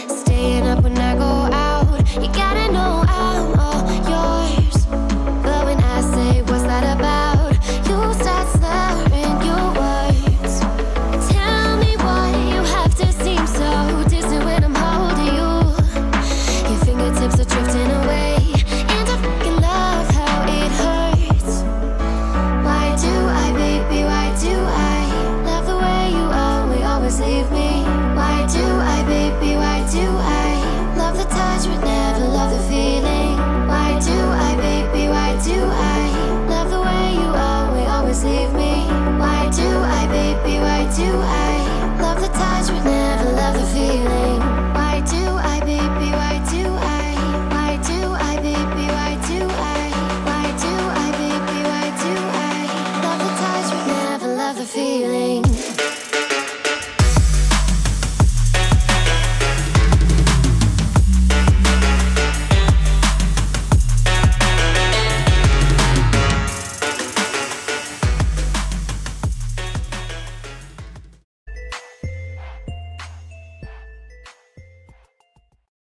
Staying up when I go out, you gotta know I'm all yours. But when I say what's that about, you start slurring your words. Tell me why you have to seem so distant when I'm holding you. Your fingertips are drifting away, and I fucking love how it hurts. Why do I, baby, why do I love the way you always leave me? Why do I, baby, why do I love the touch but never love the feeling? Why do I, baby, why do I love the way you always leave me? Why do I, baby, why do I love the touch but never